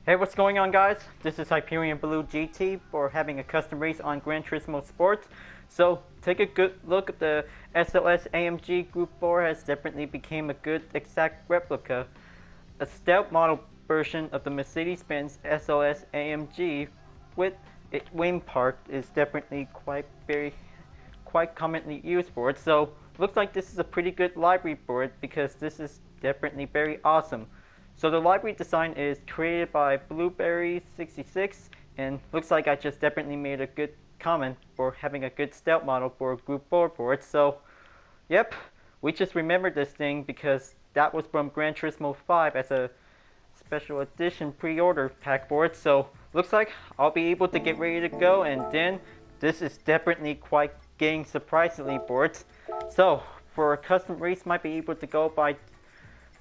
Hey, what's going on, guys? This is Hyperion-Blue-GT for having a custom race on Gran Turismo Sports. So, take a good look at the SLS AMG Gr.4 has definitely became a good exact replica. A stout model version of the Mercedes-Benz SLS AMG with its wing part is definitely quite commonly used for it. So, looks like this is a pretty good library for it because this is definitely very awesome. So the library design is created by Blueberry66, and looks like I just definitely made a good comment for having a good stout model for a Gr.4 for it. So, yep, we just remembered this thing because that was from Gran Turismo 5 as a special edition pre-order pack for it. So, looks like I'll be able to get ready to go, and then this is definitely quite getting surprisingly for it. So, for a custom race, might be able to go by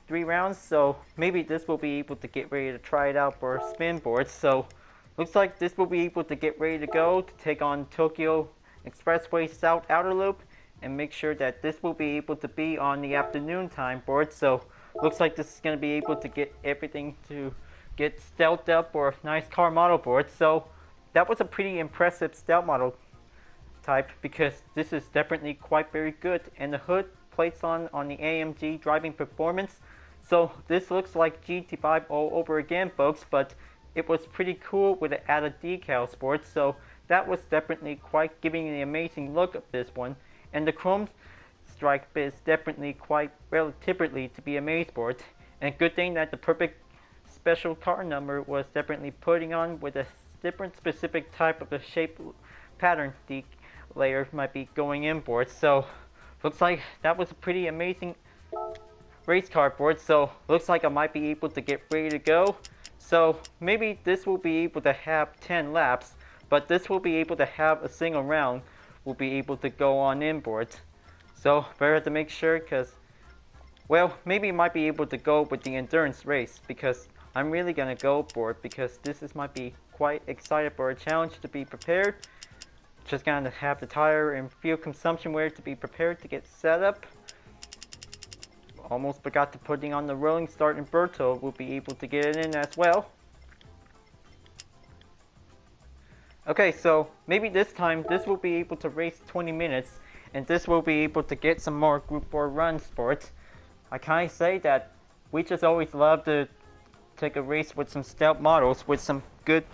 3 rounds, so maybe this will be able to get ready to try it out for spin boards. So looks like this will be able to get ready to go to take on Tokyo Expressway South Outer Loop, and make sure that this will be able to be on the afternoon time board. So looks like this is going to be able to get everything to get stealthed up for a nice car model board. So that was a pretty impressive stealth model type because this is definitely quite very good, and the hood placed on the AMG driving performance. So this looks like GT5 all over again, folks, but it was pretty cool with the added decal sports. So that was definitely quite giving the amazing look of this one, and the chrome stripe is definitely quite relatively to be a maze board. And good thing that the perfect special car number was definitely putting on with a different specific type of a shape pattern the layer might be going in for it. So looks like that was a pretty amazing race car board. So looks like I might be able to get ready to go. So maybe this will be able to have 10 laps, but this will be able to have a single round will be able to go on inboard. So better to make sure, because well, maybe I might be able to go with the endurance race because I'm really gonna go for it because might be quite excited for a challenge to be prepared. Just gonna have the tire and fuel consumption wear to be prepared to get set up. Almost forgot to putting on the rolling start inverter. We'll be able to get it in as well. Okay, so maybe this time this will be able to race 20 minutes, and this will be able to get some more Gr.4 runs for it. I kind of say that we just always love to take a race with some stout models with some good.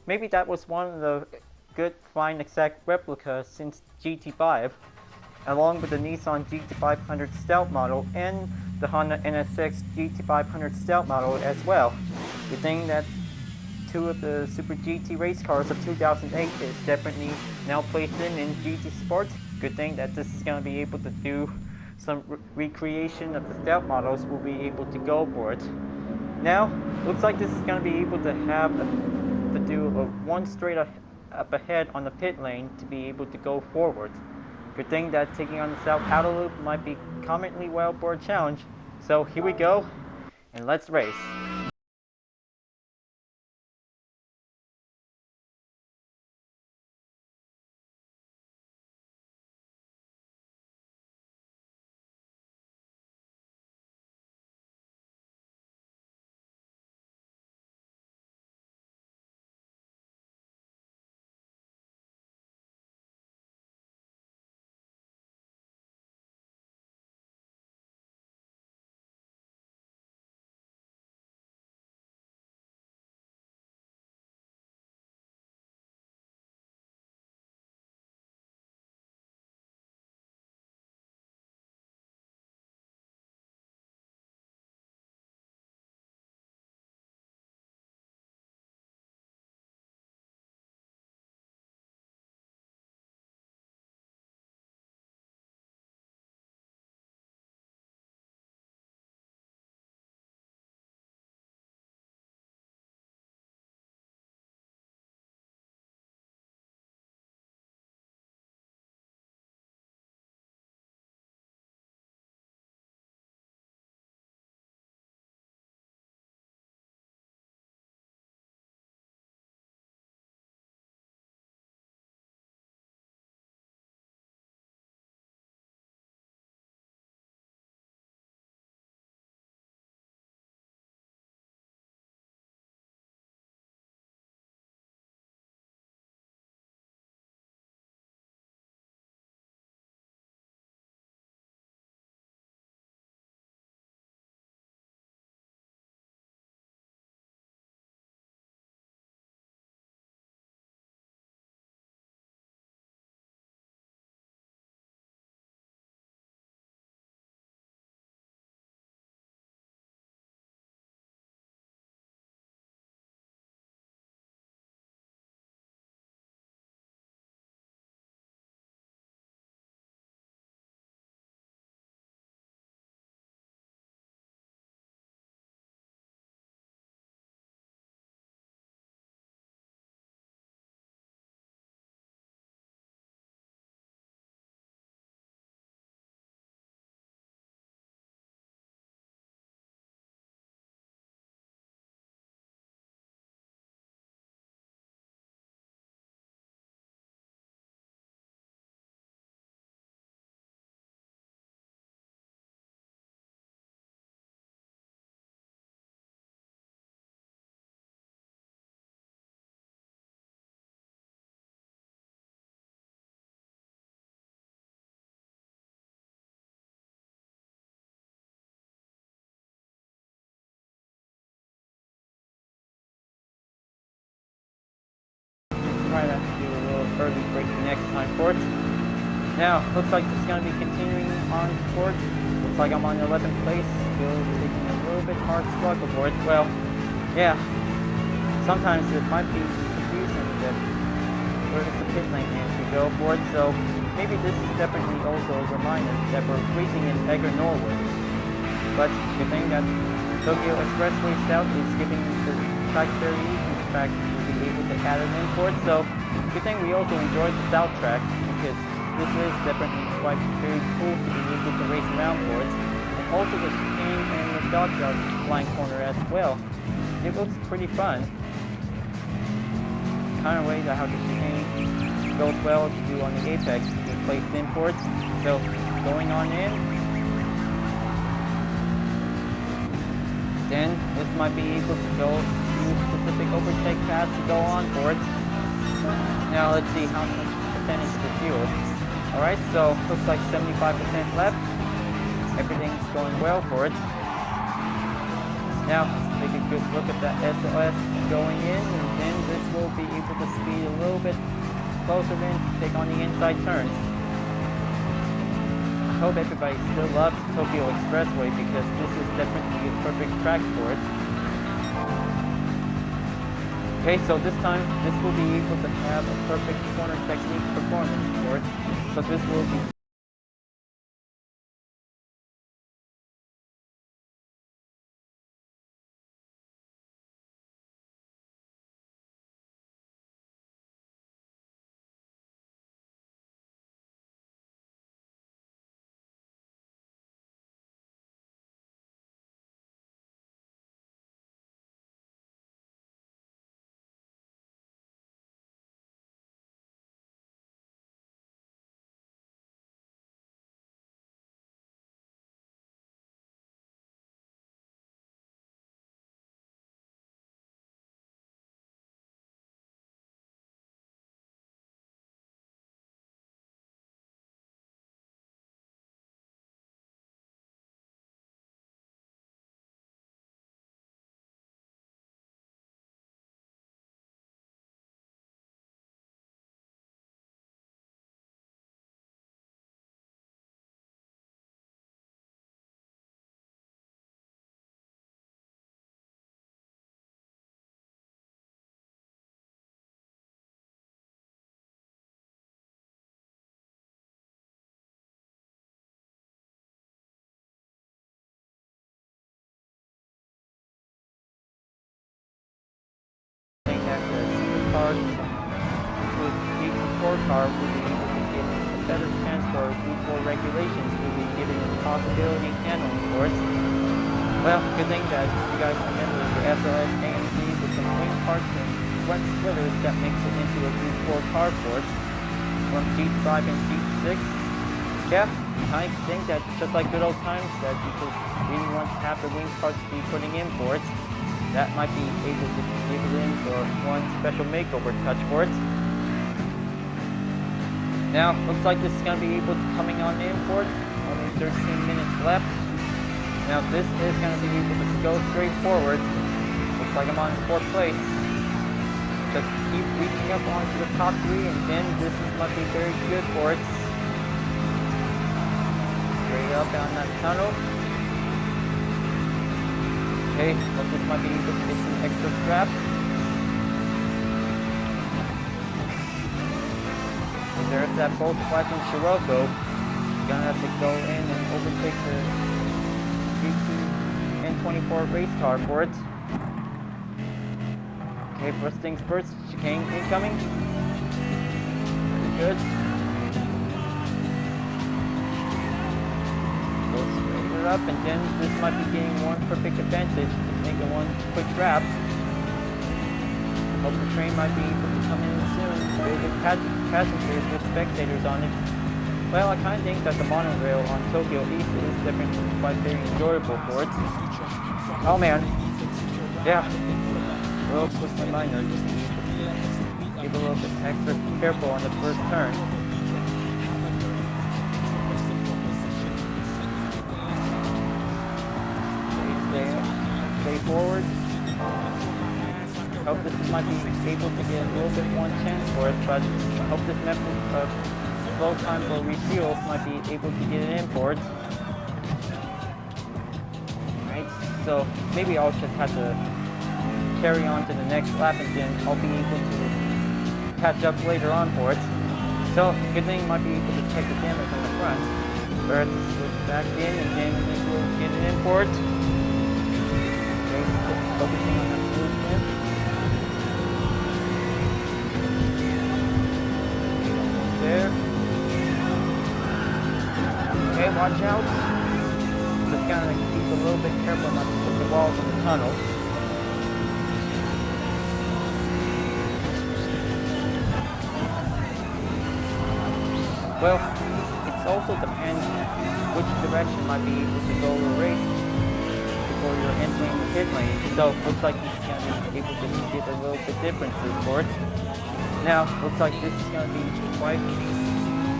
Maybe that was one of the good fine exact replicas since GT5, along with the Nissan GT500 Stout model and the Honda NSX GT500 Stout model as well. The thing that two of the Super GT race cars of 2008 is definitely now placed in GT Sports. Good thing that this is going to be able to do some recreation of the Stout models. Will be able to go for it. Now, looks like this is going to be able to have to do a one straight up ahead on the pit lane to be able to go forward. Good thing that taking on the South Outer Loop might be commonly well for a challenge. So here we go, and let's race. early braking next time for it. Now, looks like it's going to be continuing on for it. Looks like I'm on 11th place, still taking a little bit hard struggle for it. Well, yeah, sometimes it might be confusing that where does the pit lane entry go for it, so maybe this is definitely also a reminder that we're racing in Egger, Norway. But the thing that Tokyo Expressway South is giving the track very easy track to be able to add it in for it, so good thing we also enjoyed the South track, because this is definitely quite very cool to be able to race around for it. And also the chicane and the dodge line corner as well. It looks pretty fun. Kind of ways how the chicane goes well to do on the apex to be placed in for it. So going on in. Then this might be able to go to specific overtake paths to go on for it. Now let's see how much percentage of the fuel. Alright, so looks like 75% left. Everything's going well for it. Now, take a good look at that SLS going in, and then this will be able to speed a little bit closer in to take on the inside turns. I hope everybody still loves Tokyo Expressway because this is definitely a perfect track for it. Okay, so this time, this will be able to have a perfect corner technique performance for it. So this will be car with Gr.4 car will be able to get a better chance for Gr.4 regulations will be giving the possibility of handling for it. Well, good thing that you guys remember the SLS AMG with some wing parts and front splitters that makes it into a Gr.4 car for it from G5 and G6. Yeah, I think that just like good old times that people really want to have the wing parts to be putting in for it. That might be able to give it in for one special makeover touch for it. Now, looks like this is going to be able to coming on in for it. Only 13 minutes left. Now, this is going to be able to go straight forward. Looks like I'm on 4th place. Just keep reaching up onto the top 3, and then this might be very good for it. Straight up down that tunnel. Okay, well this might be able to get some extra strap. And there's that Volkswagen Scirocco. You're gonna have to go in and overtake the GT N24 race car for it. Okay, first things first, chicane incoming. Pretty good. Up, and then this might be getting one perfect advantage to make it one quick wrap. Hope the train might be able to come in soon with passengers with spectators on it. Well, I kind of think that the monorail on Tokyo East is definitely quite very enjoyable for it. Oh man, yeah, real quick reminder, just give a little bit extra careful on the first turn. Stay forward. hope this might be able to get a little bit more chance for it, but I hope this method of slow time for refuel might be able to get it in for it. Alright, so maybe I'll just have to carry on to the next lap and then I'll be able to catch up later on for it. So, good thing might be able to check the damage on the front. But let's go back in and then we'll get it in for it. Okay, focusing on that blue pin. There. Okay, watch out. Just gotta keep a little bit careful not to hit the walls in the tunnel. Well, it also depends which direction might be able to go the race before you're entering the pit lane. So looks like this is going to be able to get a little bit differences for it. Now, looks like this is going to be quite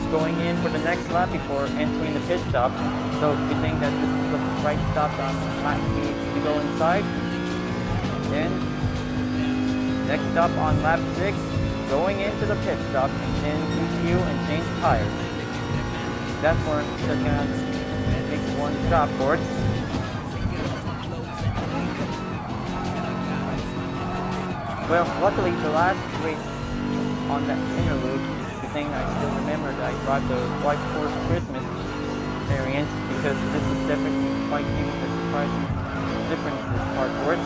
going in for the next lap before entering the pit stop. So good thing that this is the right stop on lap B to go inside. Then, next stop on lap 6. Going into the pit stop and then refuel and change tires. That's where I'm just gonna make one stop for it. Well, luckily the last race on that interlude, the thing I still remember that I brought the Gr.4 Christmas variant because this is definitely quite giving a surprising difference this part for it.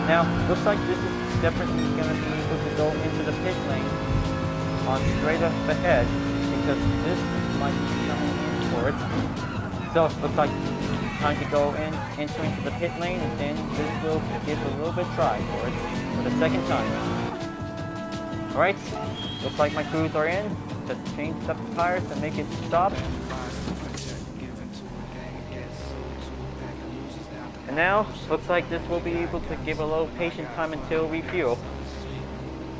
Now, looks like this is definitely going to be able to go into the pit lane on straight up ahead because this might be coming in for it. So, looks like time to go in, enter into the pit lane, and then this will give a little bit try for it for the second time. Alright, looks like my crews are in. Just change up the tires to make it stop. And now, looks like this will be able to give a little patient time until refuel.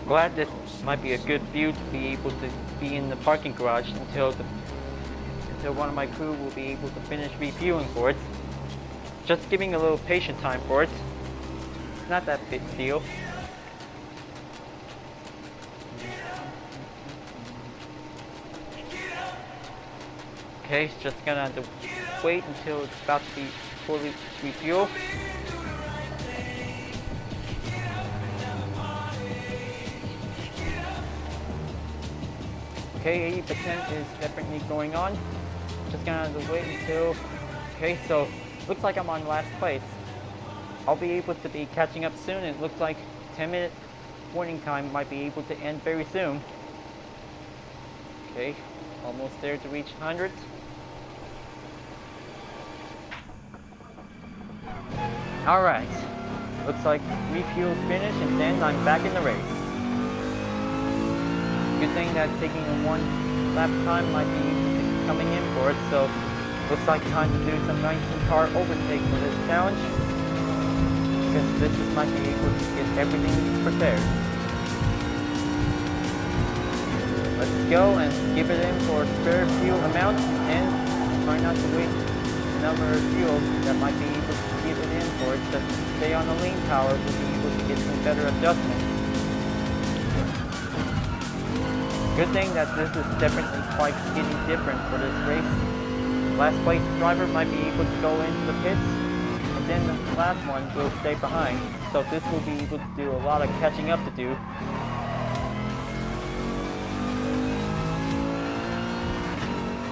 Glad this might be a good view to be able to be in the parking garage until one of my crew will be able to finish refueling for it. Just giving a little patient time for it. It's not that big deal. Okay, it's just gonna have to wait until it's about to be fully refuel. Okay, 80% is definitely going on. Just gonna have to wait until. Okay, so looks like I'm on last place. I'll be able to be catching up soon. It looks like 10-minute warning time might be able to end very soon. Okay, almost there to reach 100. Alright, looks like refuel's finished and then I'm back in the race. Good thing that taking a one lap time might be coming in for it, so looks like time to do some 19-car overtake for this challenge. Because this might be able to get everything prepared. Let's go and give it in for spare fuel amount and try not to waste the number of fuel that might be able to give it in for it. Just stay on the lean power, we'll be able to get some better adjustments. Good thing that this is definitely quite getting different for this race. Last place driver might be able to go into the pits, and then the last one will stay behind. So this will be able to do a lot of catching up to do.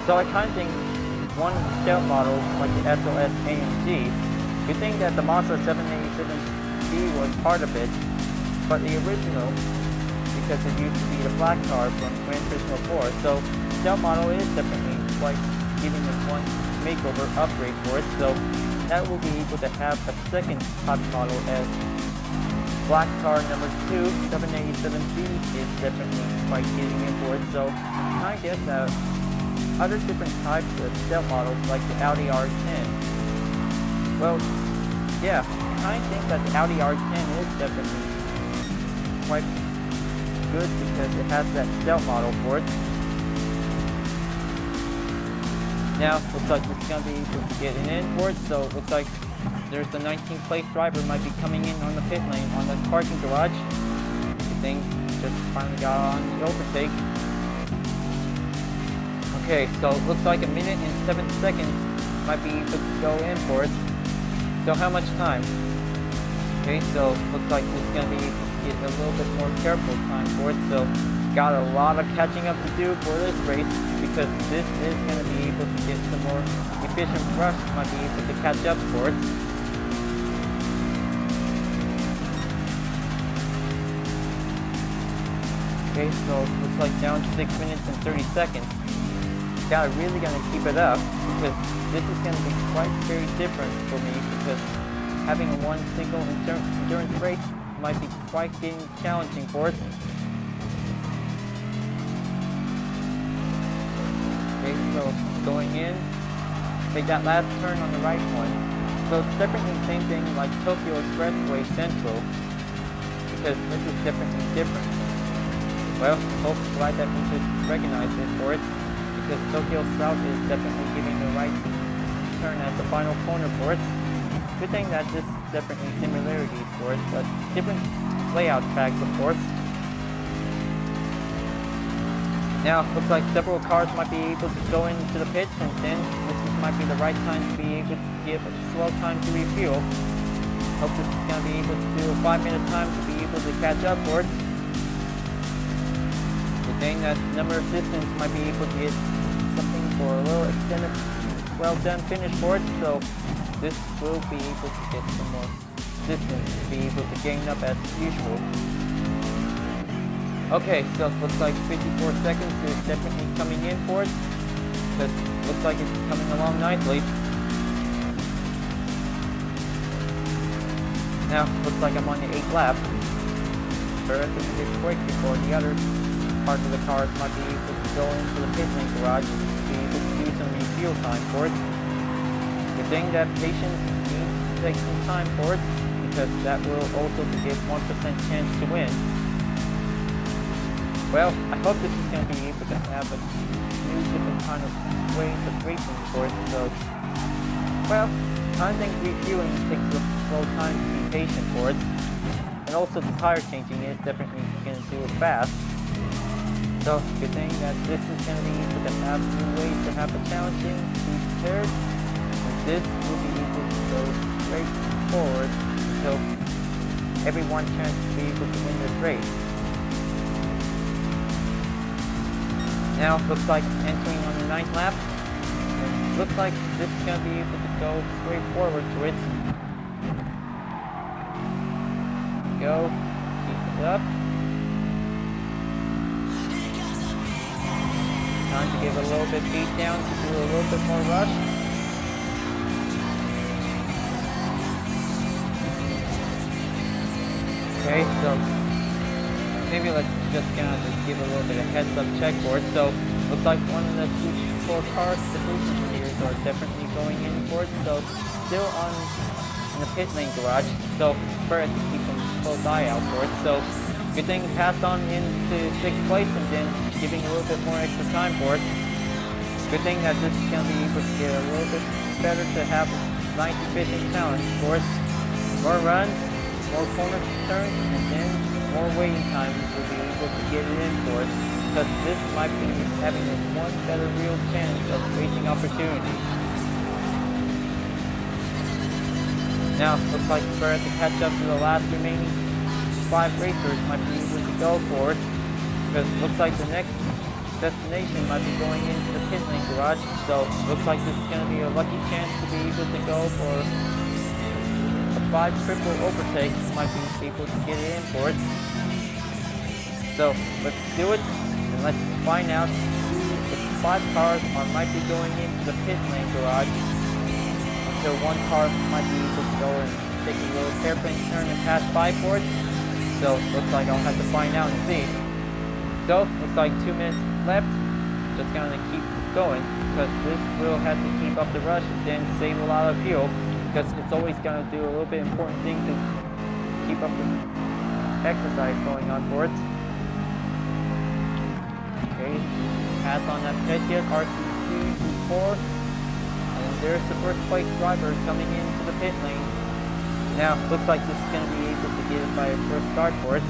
So I kind of think one scout model like the SLS AMG, good thing that the Mazda 787B was part of it, but the original, because it used to be the black car from Turismo 4, so scout model is definitely quite giving it one makeover upgrade for it, so that will be able to have a second top model as black car number 2, 787B is definitely quite getting in for it, so I guess other different types of scout models like the Audi R10. Well, yeah, I think that the Audi R10 is definitely quite good because it has that scout model for it. Now, looks like it's going to be able to get it in for it, so it looks like there's the 19th place driver might be coming in on the pit lane on the parking garage. Good thing just finally got on the overtake. Okay, so it looks like 1 minute and 7 seconds might be able to go in for it. So how much time? Okay, so looks like it's going to be get a little bit more careful time for it. So got a lot of catching up to do for this race because this is going to be able to get some more efficient rush. Might be able to catch up for it. Okay, so looks like down 6 minutes and 30 seconds. Got really gonna keep it up because this is gonna be quite very different for me because having a one single endurance race might be quite getting challenging for it. Okay, so going in, take that last turn on the right one. So it's definitely the same thing like Tokyo Expressway Central because this is definitely different. Well, hope glad that we should recognize it for it. Because Tokyo South is definitely giving the right turn at the final corner for it. Good thing that this is definitely similarities for it, but different layout tracks of course. Now looks like several cars might be able to go into the pits and then this might be the right time to be able to give a slow time to refuel. Hope this is going to be able to do a 5-minute time to be able to catch up for it. Good thing that number of distance might be able to get something for a little extended, well done finish for it, so this will be able to get some more distance to be able to gain up as usual. Okay, so looks like 54 seconds is definitely coming in for it, but looks like it's coming along nicely. Now, looks like I'm on the 8th lap, but I think it's quick before the other part of the cars might be able to go into the pit lane garage to be able to do some refuel time for it. Good thing that patience needs to take some time for it because that will also give 1% chance to win. Well, I hope this is going to be able to have a new different kind of ways of racing for it. So, well, I think refueling takes a slow time to be patient for it. And also the tire changing is definitely going to do it fast. So, good thing that this is going to be able to have new ways to have a challenging to be prepared. And this will be able to go straight forward until everyone chance to be able to win this race. Now, looks like entering on the 9th lap. And looks like this is going to be able to go straight forward to it. Go, keep it up. Time to give a little bit beat down to do a little bit more rush. Okay, so maybe let's just kind of give a little bit of heads up check for it. So looks like one of the 4 cars, the boost engineers are definitely going in for it. So still on in the pit lane garage. So first to keep a close eye out for it. So good thing passed on into 6th place and then giving a little bit more extra time for it. Good thing that this is going to be able to get a little bit better to have a nice efficient challenge for it. More runs, more corner turns, and then more waiting time will be able to get it in for it. Because this might be having a one better real chance of racing opportunity. Now, looks like we're at to catch up to the last remaining 5 racers might be able to go for it. Because it looks like the next destination might be going into the pit lane garage. So looks like this is going to be a lucky chance to be able to go for a 5 triple overtake. Might be able to get it in for it. So let's do it and let's find out who the 5 cars might be going into the pit lane garage. So one car might be able to go and take a little hairpin turn and pass by for it. So looks like I'll have to find out and see. So looks like 2 minutes left. Just gonna keep going because this will have to keep up the rush and then save a lot of fuel because it's always gonna do a little bit important thing to keep up the exercise going on for it. Okay, pass on that pit yet, RC3 to 4. And there's the first place driver coming into the pit lane. Now, looks like this is going to be able to get it by a first start for us.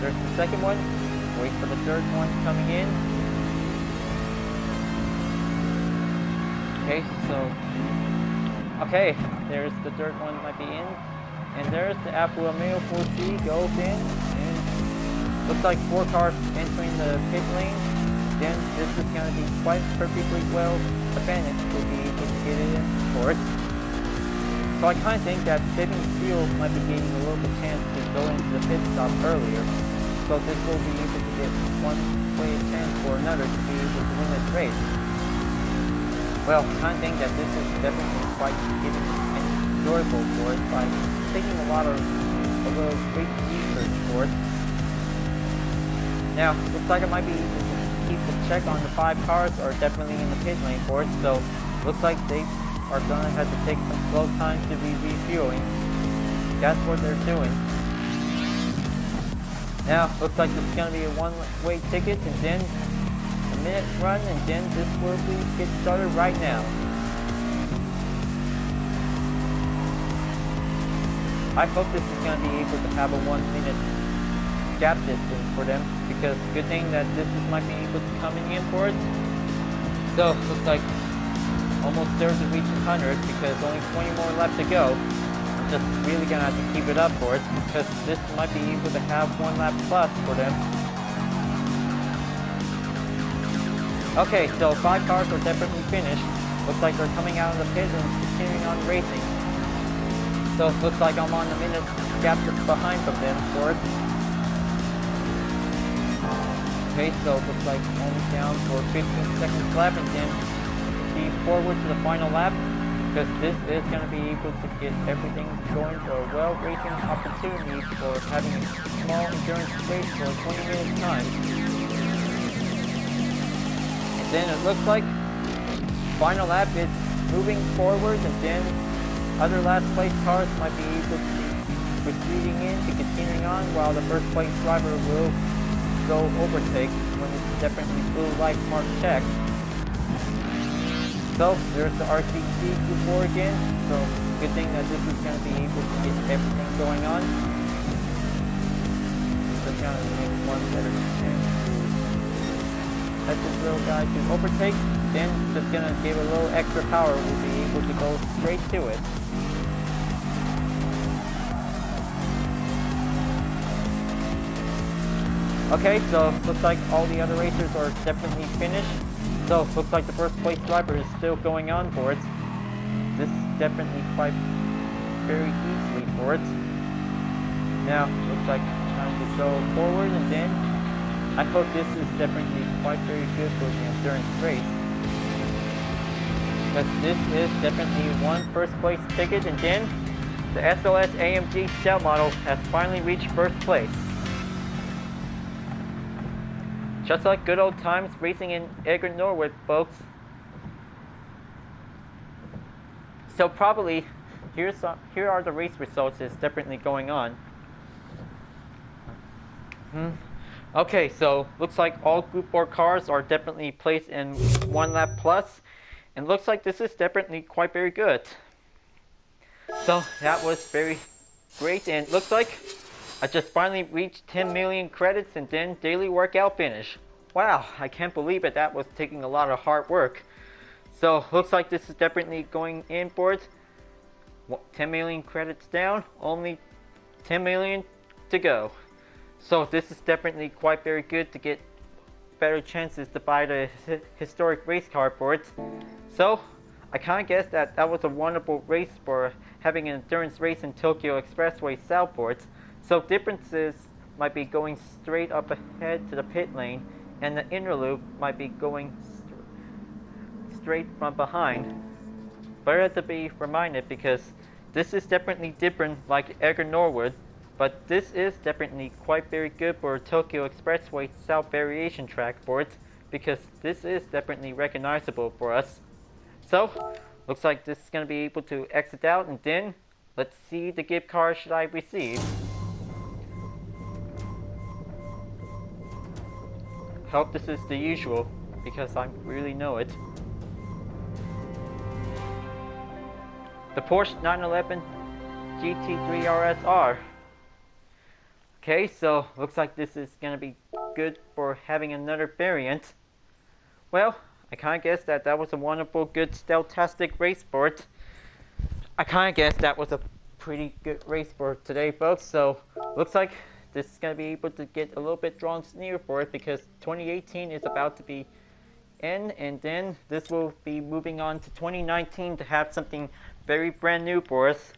There's the second one. Wait for the third one coming in. Okay, there's the third one might be in. And there's the Alfa Romeo 4C goes in. And looks like 4 cars entering the pit lane. Then this is going to be quite perfectly well advantage to be able to get it in for it. So I kind of think that Saving Steel might be getting a little bit chance to go into the pit stop earlier. So this will be able to get one way a chance for another to be able to win this race. Well, I kind of think that this is definitely quite giving and enjoyable for it by taking a lot of a little great research for it. Now, looks like I might be able to keep the check on the 5 cars are definitely in the pit lane for it, so looks like they are gonna have to take some slow time to be refueling. That's what they're doing. Now, looks like this is gonna be a one-way ticket, and then a minute run, and then this will be get started right now. I hope this is gonna be able to have a 1 minute gap distance for them, because good thing that this is might be able to coming in for it. So looks like almost there to reach 100 because only 20 more laps to go. I'm just really gonna have to keep it up for it because this might be able to have 1 lap plus for them. Okay, so 5 cars are definitely finished. Looks like they're coming out of the pit and continuing on racing. So looks like I'm on the minute gap behind from them for it. Okay, so looks like only down for 15 seconds lap, and then be forward to the final lap, because this is going to be able to get everything going for a well racing opportunity for having a small endurance race for 20 minutes time. And then it looks like final lap is moving forward, and then other last place cars might be able to be proceeding in to continuing on, while the first place driver will go overtake when it's definitely blue light mark checked. So there's the RCC Gr.4 again, so good thing that this is going to be able to get everything going on. Just going to make one better chance to let this little guy to overtake, then just going to give a little extra power, we'll be able to go straight to it. Okay, so looks like all the other racers are definitely finished. So looks like the first place driver is still going on for it. This is definitely quite very easily for it. Now looks like trying to go forward, and then I hope this is definitely quite very good for the endurance race. Because this is definitely one first place ticket, and then the SLS AMG Cell model has finally reached first place. Just like good old times racing in Gr.4, folks. So probably, here are the race results that's definitely going on. Okay, so looks like all Group 4 cars are definitely placed in 1 lap plus, and looks like this is definitely quite very good. So that was very great, and looks like I just finally reached 10 million credits and then daily workout finish. Wow, I can't believe it. That was taking a lot of hard work. So looks like this is definitely going in for it. 10 million credits down, only 10 million to go. So this is definitely quite very good to get better chances to buy the historic race car for it. So I kind of guess that that was a wonderful race for having an endurance race in Tokyo Expressway Southport. So differences might be going straight up ahead to the pit lane, and the inner loop might be going straight from behind. Better to be reminded, because this is definitely different like Gr.4, but this is definitely quite very good for Tokyo Expressway South variation track for it, because this is definitely recognizable for us. So looks like this is going to be able to exit out, and then let's see the gift card should I receive. Hope this is the usual, because I really know it. the Porsche 911 GT3 RSR. Okay, so looks like this is gonna be good for having another variant. Well, I kinda guessed that that was a wonderful, good, stealth-tastic race sport. I kinda guessed that was a pretty good race for today, folks. So looks like this is gonna be able to get a little bit drawn near for it because 2018 is about to be in, and then this will be moving on to 2019 to have something very brand new for us.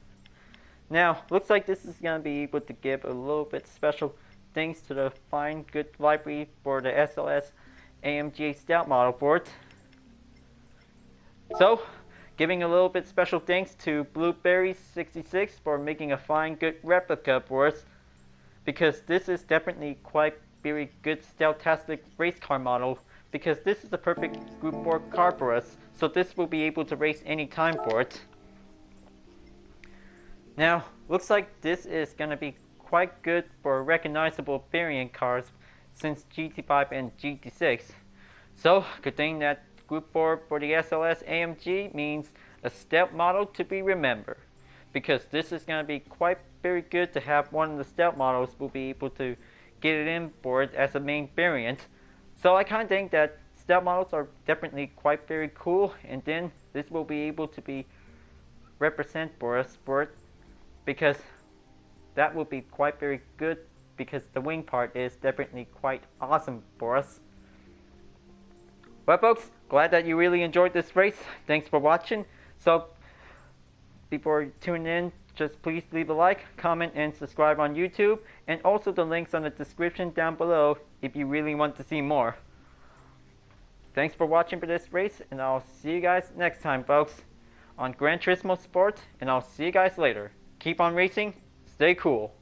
Now, looks like this is gonna be able to give a little bit special things to the fine, good library for the SLS AMG Stout model board. So, giving a little bit special thanks to Blueberry66 for making a fine, good replica for us, because this is definitely quite very good, stealth-tastic race car model, because this is the perfect Group 4 car for us, so this will be able to race any time for it. Now, looks like this is going to be quite good for recognizable variant cars since GT5 and GT6. So, good thing that Group 4 for the SLS AMG means a stealth model to be remembered, because this is going to be quite very good to have one of the stealth models will be able to get it in for it as a main variant. So I kind of think that stealth models are definitely quite very cool, and then this will be able to be represent for us for it, because that will be quite very good, because the wing part is definitely quite awesome for us. Well, folks, glad that you really enjoyed this race. Thanks for watching. So, before you tune in, just please leave a like, comment, and subscribe on YouTube. And also the links on the description down below if you really want to see more. Thanks for watching for this race, and I'll see you guys next time, folks, on Gran Turismo Sport. And I'll see you guys later. Keep on racing, stay cool.